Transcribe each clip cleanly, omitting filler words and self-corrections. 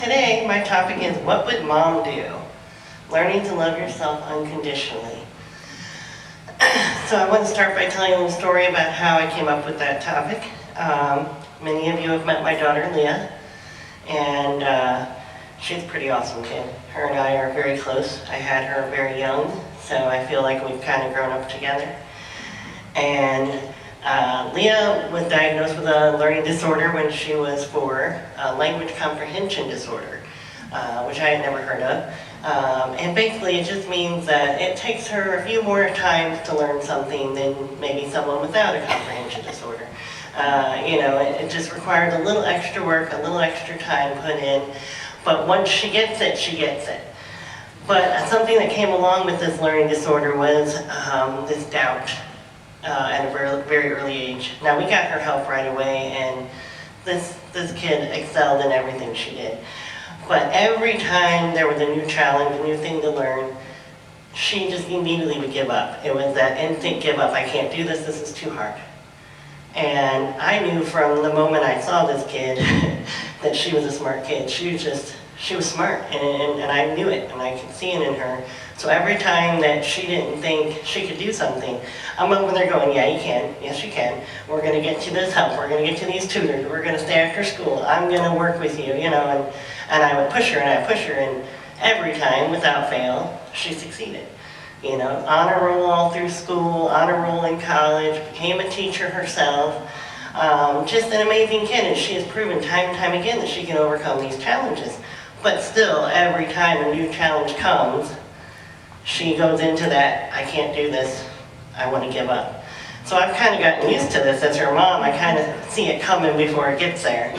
Today, my topic is, what would mom do? Learning to love yourself unconditionally. So I want to start by telling you a story about how I came up with that topic. Many of you have met my daughter, Leah, and she's a pretty awesome kid. Her and I are very close. I had her very young, so I feel like we've kind of grown up together. And Leah was diagnosed with a learning disorder when she was 4, a language comprehension disorder, which I had never heard of. And basically it just means that it takes her a few more times to learn something than maybe someone without a comprehension disorder. It just requires a little extra work, a little extra time put in, but once she gets it, she gets it. But something that came along with this learning disorder was this doubt. At a very, very early age. Now, we got her help right away, and this kid excelled in everything she did. But every time there was a new challenge, a new thing to learn, she just immediately would give up. It was that instant give up. I can't do this is too hard. And I knew from the moment I saw this kid that she was a smart kid. She was smart, and I knew it, and I could see it in her. So every time that she didn't think she could do something, I'm over there going, yeah, you can, yes you can. We're gonna get you this help, we're gonna get you these tutors, we're gonna stay after school, I'm gonna work with you, and I would push her and I push her, and every time, without fail, she succeeded. Honor roll all through school, honor roll in college, became a teacher herself. Just an amazing kid, and she has proven time and time again that she can overcome these challenges. But still, every time a new challenge comes, she goes into that, I can't do this, I want to give up. So I've kind of gotten used to this as her mom. I kind of see it coming before it gets there.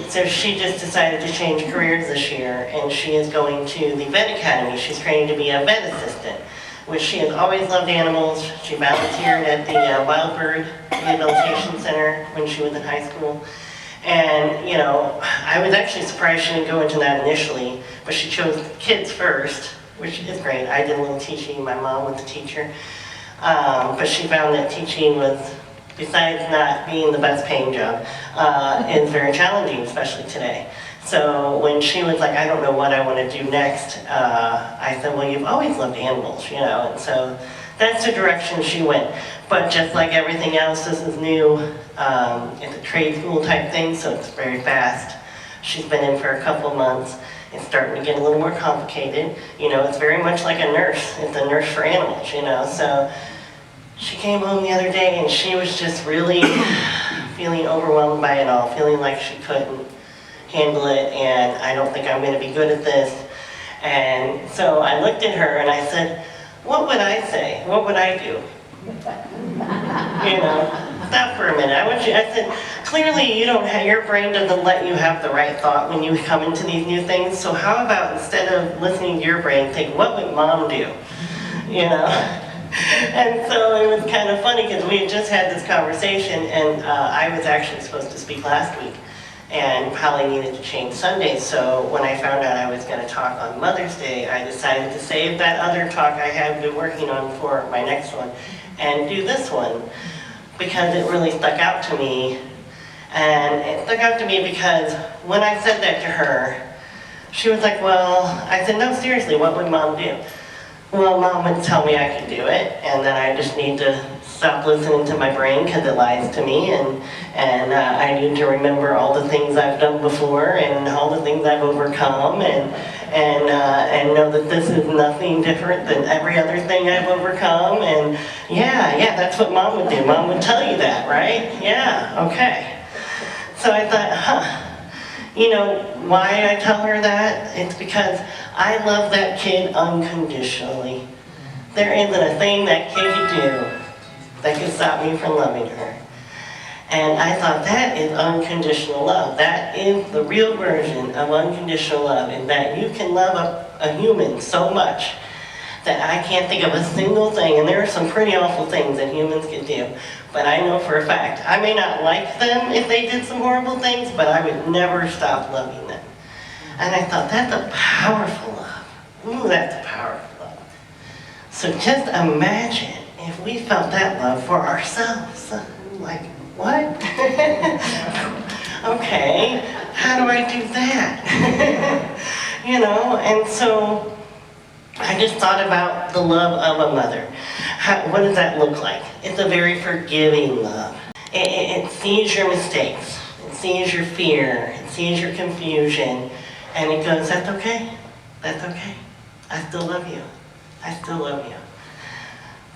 So she just decided to change careers this year, and she is going to the vet academy. She's training to be a vet assistant, which she has always loved animals. She volunteered at the Wild Bird Rehabilitation Center when she was in high school. And, I was actually surprised she didn't go into that initially, but she chose kids first, which is great. I did a little teaching, my mom was a teacher. But she found that teaching was, besides not being the best paying job, is very challenging, especially today. So when she was like, I don't know what I want to do next, I said, well, you've always loved animals, and so that's the direction she went. But just like everything else, this is new. It's a trade school type thing, so it's very fast. She's been in for a couple months. It's starting to get a little more complicated. It's very much like a nurse. It's a nurse for animals, So she came home the other day and she was just really feeling overwhelmed by it all, feeling like she couldn't handle it, and I don't think I'm going to be good at this. And so I looked at her and I said, what would I say? What would I do? Stop for a minute. I said, clearly your brain doesn't let you have the right thought when you come into these new things, so how about instead of listening to your brain, think, what would mom do? And so it was kind of funny because we had just had this conversation, and I was actually supposed to speak last week and probably needed to change Sundays. So when I found out I was going to talk on Mother's Day, I decided to save that other talk I had been working on for my next one and do this one, because it really stuck out to me. And it stuck out to me because when I said that to her, she was like, well, I said, no, seriously, what would mom do? Well, mom would tell me I could do it, and then I just need to stop listening to my brain because it lies to me, and I need to remember all the things I've done before and all the things I've overcome, and know that this is nothing different than every other thing I've overcome. And yeah, that's what mom would do. Mom would tell you that, right? Yeah, okay. So I thought, why I tell her that? It's because I love that kid unconditionally. There isn't a thing that kid could do that could stop me from loving her. And I thought, that is unconditional love. That is the real version of unconditional love, in that you can love a human so much that I can't think of a single thing, and there are some pretty awful things that humans can do, but I know for a fact, I may not like them if they did some horrible things, but I would never stop loving them. And I thought, that's a powerful love. Ooh, that's a powerful love. So just imagine if we felt that love for ourselves. Like, what? Okay, how do I do that? You know, and so I just thought about the love of a mother. What does that look like? It's a very forgiving love. It sees your mistakes. It sees your fear. It sees your confusion. And it goes, that's okay. That's okay. I still love you. I still love you.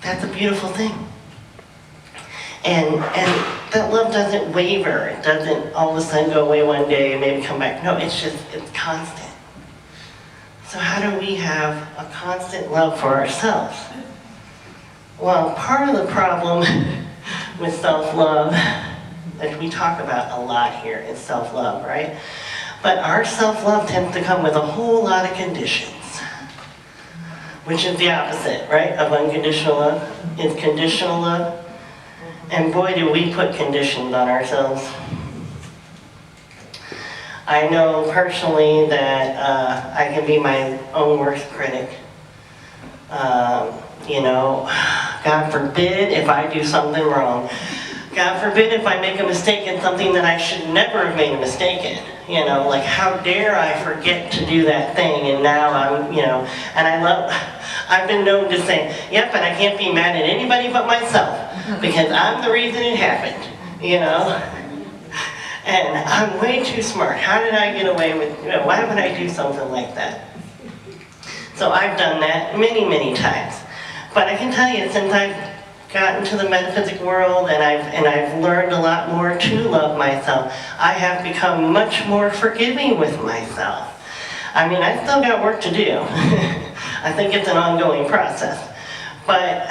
That's a beautiful thing. And that love doesn't waver. It doesn't all of a sudden go away one day and maybe come back. No, it's constant. So how do we have a constant love for ourselves? Well, part of the problem with self-love that we talk about a lot here is self-love, right? But our self-love tends to come with a whole lot of conditions, which is the opposite, right, of unconditional love. It's conditional love. And boy, do we put conditions on ourselves. I know personally that I can be my own worst critic. You know, God forbid if I do something wrong. God forbid if I make a mistake in something that I should never have made a mistake in. You know, like how dare I forget to do that thing, and now I'm, you know, and I've been known to say, yep, and I can't be mad at anybody but myself because I'm the reason it happened, you know. And I'm way too smart. How did I get away with, you know, why would I do something like that? So I've done that many, many times. But I can tell you, since I've gotten to the metaphysic world and I've learned a lot more to love myself, I have become much more forgiving with myself. I mean, I still got work to do. I think it's an ongoing process. But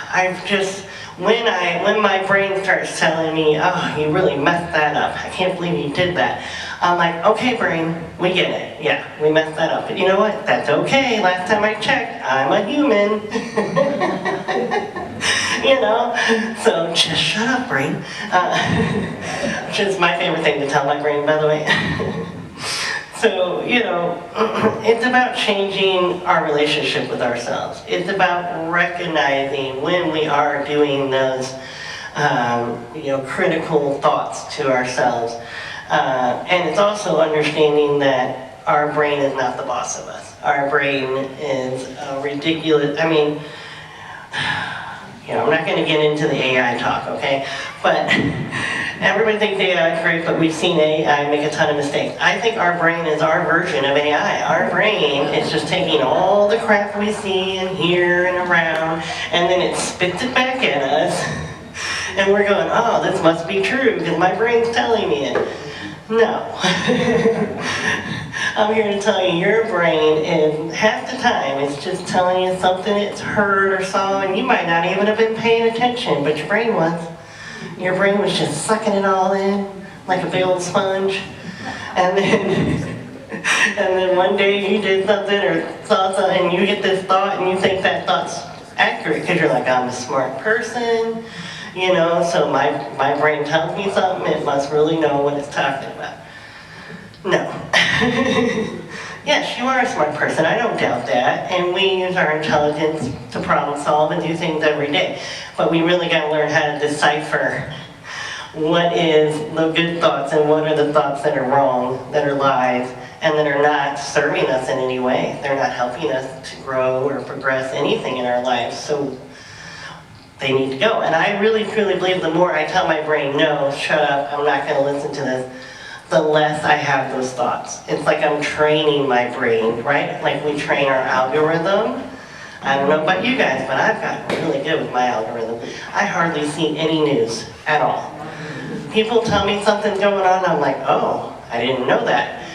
I've just, when my brain starts telling me, oh, you really messed that up, I can't believe you did that, I'm like, okay, brain, we get it. Yeah, we messed that up. But you know what? That's okay. Last time I checked, I'm a human. You know? So just shut up, brain. Which is my favorite thing to tell my brain, by the way. So, you know, it's about changing our relationship with ourselves. It's about recognizing when we are doing those, you know, critical thoughts to ourselves. And it's also understanding that our brain is not the boss of us. Our brain is ridiculous. I mean, you know, I'm not going to get into the AI talk, okay? But everybody thinks AI is great, but we've seen AI make a ton of mistakes. I think our brain is our version of AI. Our brain is just taking all the crap we see and hear and around, and then it spits it back at us. And we're going, oh, this must be true, because my brain's telling me it. No. I'm here to tell you, your brain is, half the time, it's just telling you something it's heard or saw, and you might not even have been paying attention, but your brain was. Your brain was just sucking it all in, like a big old sponge. And then one day you did something or saw something, and you get this thought, and you think that thought's accurate, because you're like, I'm a smart person. You know, so my brain tells me something, it must really know what it's talking about. No. Yes, you are a smart person, I don't doubt that, and we use our intelligence to problem solve and do things every day. But we really got to learn how to decipher what is the good thoughts and what are the thoughts that are wrong, that are lies, and that are not serving us in any way. They're not helping us to grow or progress anything in our lives. So they need to go. And I really, truly believe the more I tell my brain, no, shut up, I'm not going to listen to this, the less I have those thoughts. It's like I'm training my brain, right? Like we train our algorithm. I don't know about you guys, but I've gotten really good with my algorithm. I hardly see any news at all. People tell me something's going on, I'm like, oh, I didn't know that.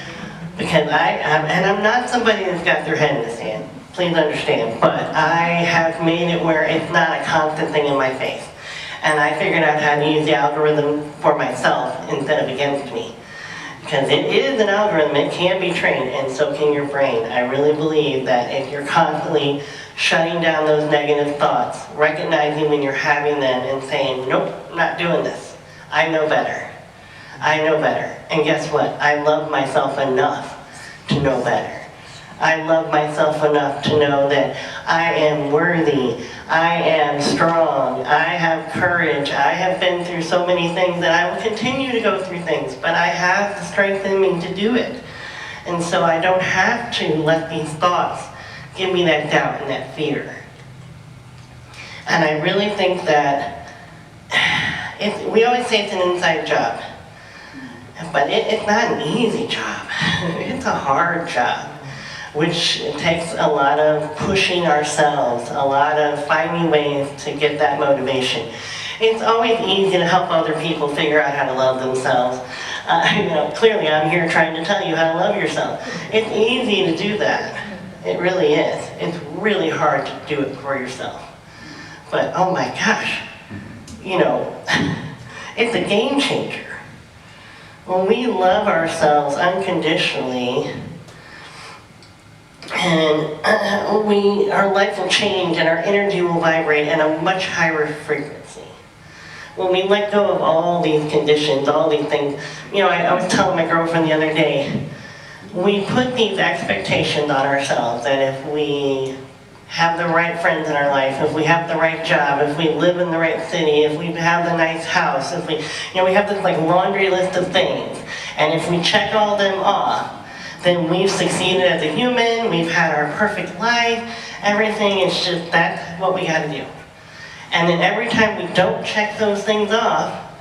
Because I'm not somebody that's got their head in the sand. Please understand, but I have made it where it's not a constant thing in my face. And I figured out how to use the algorithm for myself instead of against me. Because it is an algorithm, it can be trained, and so can your brain. I really believe that if you're constantly shutting down those negative thoughts, recognizing when you're having them and saying, nope, I'm not doing this. I know better. I know better. And guess what? I love myself enough to know better. I love myself enough to know that I am worthy, I am strong, I have courage, I have been through so many things and I will continue to go through things, but I have the strength in me to do it. And so I don't have to let these thoughts give me that doubt and that fear. And I really think that we always say it's an inside job, but it's not an easy job. It's a hard job, which takes a lot of pushing ourselves, a lot of finding ways to get that motivation. It's always easy to help other people figure out how to love themselves. Clearly I'm here trying to tell you how to love yourself. It's easy to do that. It really is. It's really hard to do it for yourself. But oh my gosh, it's a game changer. When we love ourselves unconditionally, and our life will change and our energy will vibrate at a much higher frequency. When we let go of all these conditions, all these things, I was telling my girlfriend the other day, we put these expectations on ourselves that if we have the right friends in our life, if we have the right job, if we live in the right city, if we have the nice house, if we have this laundry list of things, and if we check all them off, then we've succeeded as a human, we've had our perfect life, everything is just, that's what we gotta do. And then every time we don't check those things off,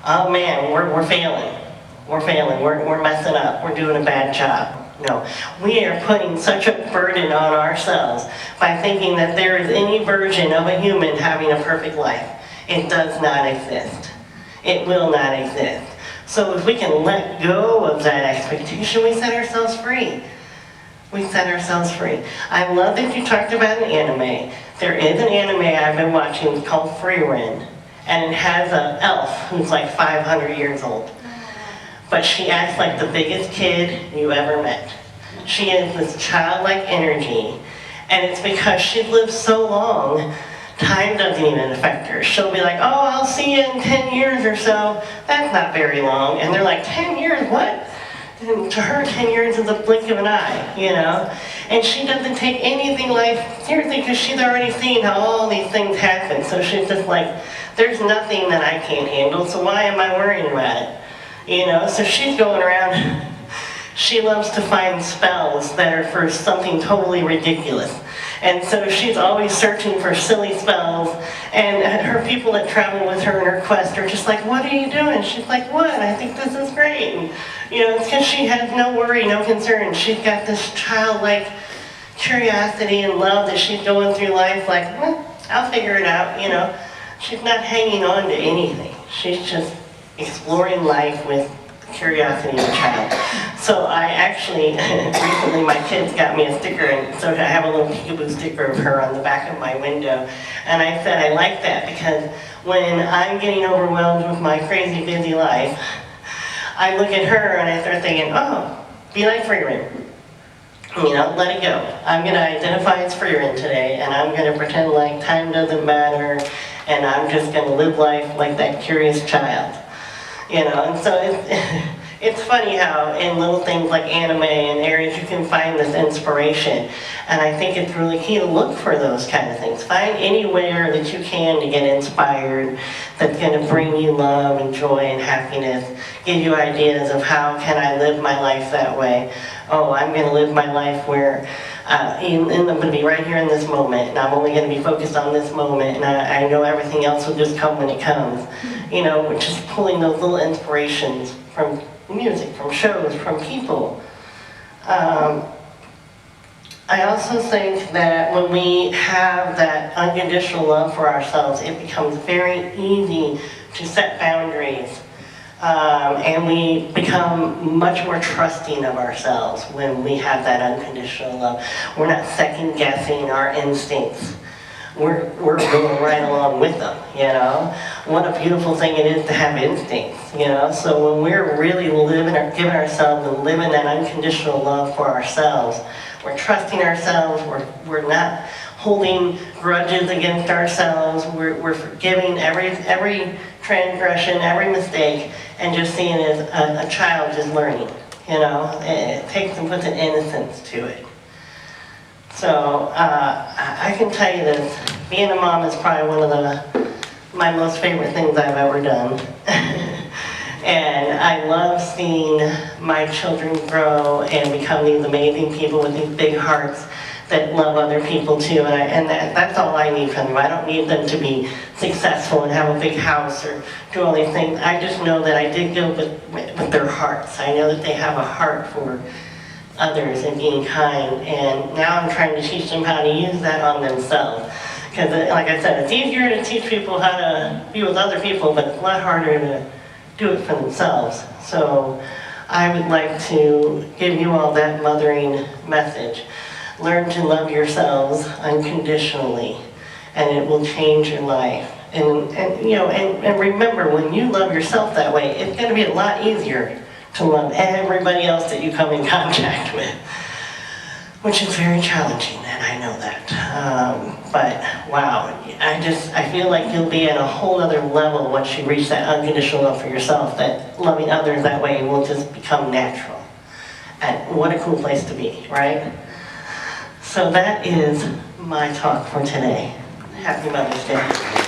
oh man, we're failing. We're failing, we're messing up, we're doing a bad job. No, we are putting such a burden on ourselves by thinking that there is any version of a human having a perfect life. It does not exist. It will not exist. So if we can let go of that expectation, we set ourselves free. We set ourselves free. I love that you talked about an anime. There is an anime I've been watching called Frieren, and it has an elf who's like 500 years old. But she acts like the biggest kid you ever met. She has this childlike energy, and it's because she's lived so long, time doesn't even affect her. She'll be like, oh, I'll see you in 10 years or so. That's not very long. And they're like, 10 years, what? And to her, 10 years is a blink of an eye, And she doesn't take anything life seriously because she's already seen how all these things happen. So she's just like, there's nothing that I can't handle, so why am I worrying about it? So she's going around, she loves to find spells that are for something totally ridiculous. And so she's always searching for silly spells, and her people that travel with her in her quest are just like, what are you doing? She's like, what? I think this is great. And, it's because she has no worry, no concern. She's got this childlike curiosity and love that she's going through life like, I'll figure it out, She's not hanging on to anything. She's just exploring life with curiosity of a child. So I actually, recently my kids got me a sticker, and so I have a little peekaboo sticker of her on the back of my window. And I said I like that because when I'm getting overwhelmed with my crazy busy life, I look at her and I start thinking, oh, be like Frieren. Let it go. I'm going to identify as Frieren today, and I'm going to pretend like time doesn't matter, and I'm just going to live life like that curious child. And so it's funny how in little things like anime and areas you can find this inspiration. And I think it's really key to look for those kind of things. Find anywhere that you can to get inspired that's going to bring you love and joy and happiness. Give you ideas of how can I live my life that way. Oh, I'm going to live my life where and I'm going to be right here in this moment, and I'm only going to be focused on this moment, and I know everything else will just come when it comes. Just pulling those little inspirations from music, from shows, from people. I also think that when we have that unconditional love for ourselves, it becomes very easy to set boundaries. And we become much more trusting of ourselves when we have that unconditional love. We're not second guessing our instincts. We're going right along with them, What a beautiful thing it is to have instincts, So when we're really giving ourselves and living that unconditional love for ourselves, we're trusting ourselves, we're not holding grudges against ourselves, we're forgiving every transgression, every mistake, and just seeing it as a child just learning, It takes and puts an innocence to it. So I can tell you that being a mom is probably one of my most favorite things I've ever done. And I love seeing my children grow and become these amazing people with these big hearts that love other people too. And that's all I need from them. I don't need them to be successful and have a big house or do all these things. I just know that I did go with their hearts. I know that they have a heart for others and being kind. And now I'm trying to teach them how to use that on themselves. Because like I said, it's easier to teach people how to be with other people, but it's a lot harder to do it for themselves. So I would like to give you all that mothering message. Learn to love yourselves unconditionally, and it will change your life. And remember, when you love yourself that way, it's going to be a lot easier to love everybody else that you come in contact with, which is very challenging, and I know that. But wow, I feel like you'll be at a whole other level once you reach that unconditional love for yourself, that loving others that way will just become natural. And what a cool place to be, right? So that is my talk for today. Happy Mother's Day.